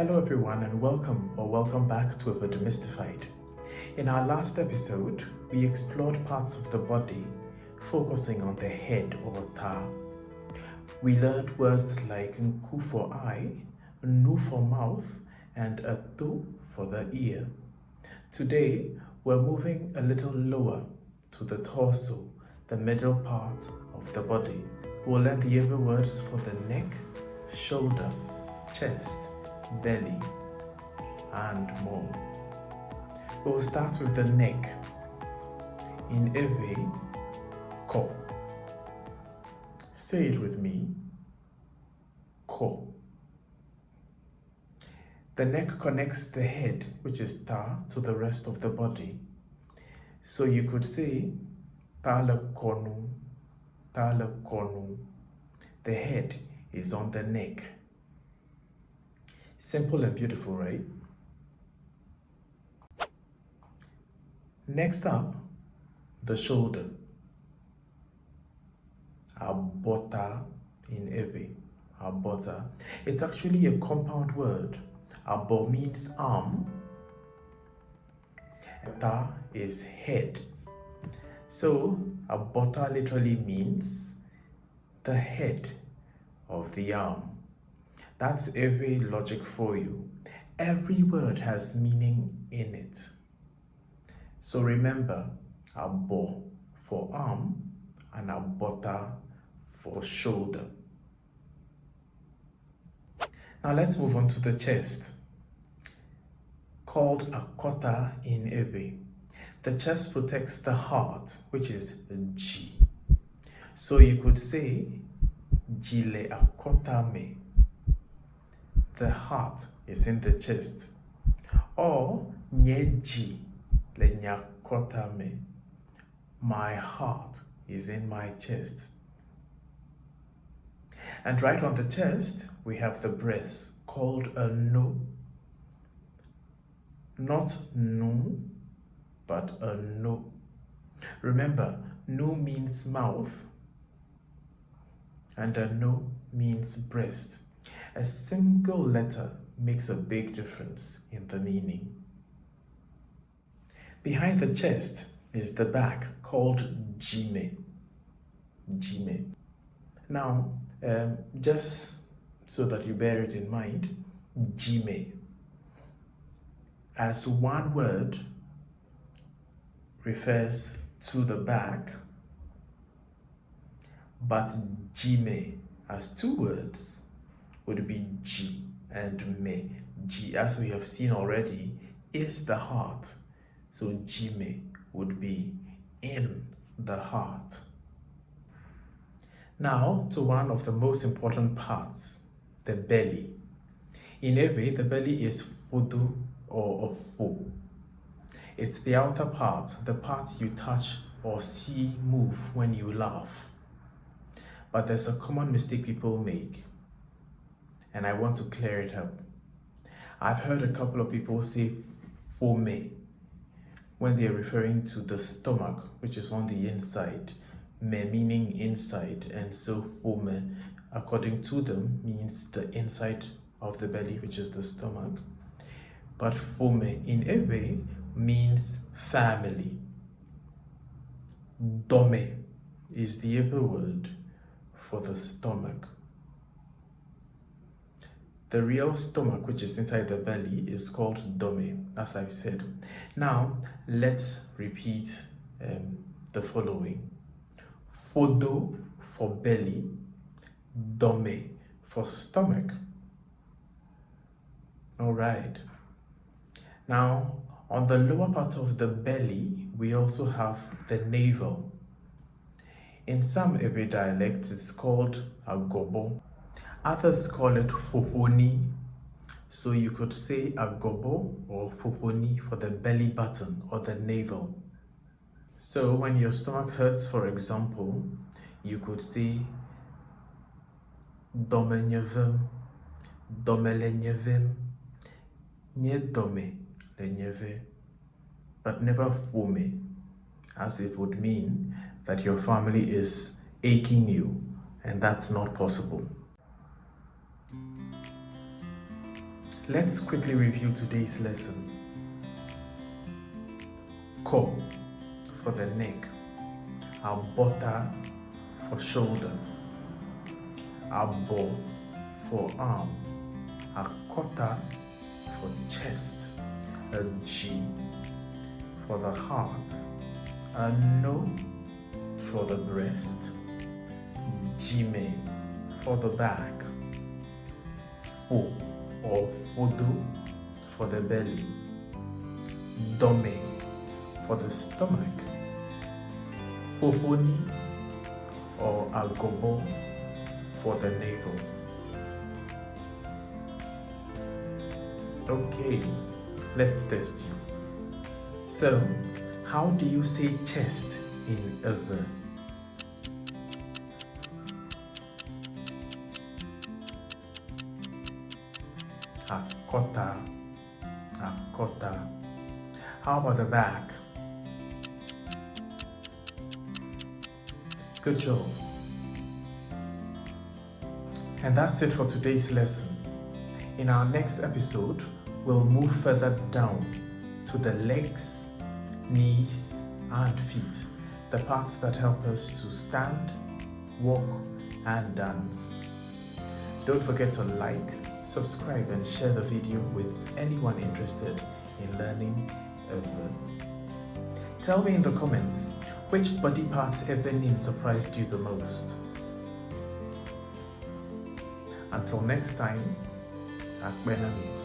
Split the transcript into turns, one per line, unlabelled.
Hello everyone and welcome back to Ewe Demystified. In our last episode, we explored parts of the body focusing on the head or ta. We learned words like nku for eye, nu for mouth, and atu for the ear. Today, we're moving a little lower to the torso, the middle part of the body. We'll learn the Ewe words for the neck, shoulder, chest, belly, and more. We'll start with the neck. In Ewe, ko. Say it with me. Ko. The neck connects the head, which is ta, to the rest of the body. So you could say tala konu, tala konu. The head is on the neck. Simple and beautiful, right? Next up, the shoulder. Abɔta in Ewe. Abɔta. It's actually a compound word. Abo means arm. Ta is head. So, abɔta literally means the head of the arm. That's Ewe logic for you. Every word has meaning in it. So remember, abo for arm and abɔta for shoulder. Now let's move on to the chest. Called akɔta in Ewe. The chest protects the heart, which is G. So you could say, Jile akɔta me. The heart is in the chest. Or nyeji le nyakota me. My heart is in my chest. And right on the chest, we have the breast called a no. Not nu, but a no. Remember, nu means mouth and a no means breast. A single letter makes a big difference in the meaning. Behind the chest is the back called dzime. Dzime. Now, just so that you bear it in mind, dzime as one word refers to the back, but dzime as two words would be G and me. G, as we have seen already, is the heart. So dzime would be in the heart. Now to one of the most important parts, the belly. In Ewe, the belly is ƒodo or ƒo. It's the outer part, the part you touch or see move when you laugh. But there's a common mistake people make, and I want to clear it up. I've heard a couple of people say ƒome when they're referring to the stomach, which is on the inside, me meaning inside, and so ƒome, according to them, means the inside of the belly, which is the stomach. But ƒome in Ewe means family. Dɔme is the Ewe word for the stomach. The real stomach, which is inside the belly, is called dɔme, as I've said. Now, let's repeat the following. Ƒodo for belly, dɔme for stomach. All right. Now, on the lower part of the belly, we also have the navel. In some Ewe dialects, it's called agɔbɔ. Others call it ƒoƒoni. So you could say agɔbɔ or ƒoƒoni for the belly button or the navel. So when your stomach hurts, for example, you could say dɔme nye vem, dɔme le nye vem, nye dɔme le nye ve, but never ƒome, as it would mean that your family is aching you, and that's not possible. Let's quickly review today's lesson. Ko for the neck, abɔta for shoulder, agɔbɔ for arm, akɔta for chest, dzime for the heart, no for the breast, dzime for the back, ƒo or ƒodo for the belly, dɔme for the stomach, ƒoƒoni or agɔbɔ for the navel. Okay, let's test you. So, how do you say chest in Ewe? Akɔta, akɔta. How about the back? Good job. And that's it for today's lesson. In our next episode, we'll move further down to the legs, knees, and feet, the parts that help us to stand, walk, and dance. Don't forget to like, subscribe, and share the video with anyone interested in learning Ewe. Tell me in the comments, which body parts Ewe name surprised you the most? Until next time, akbenami.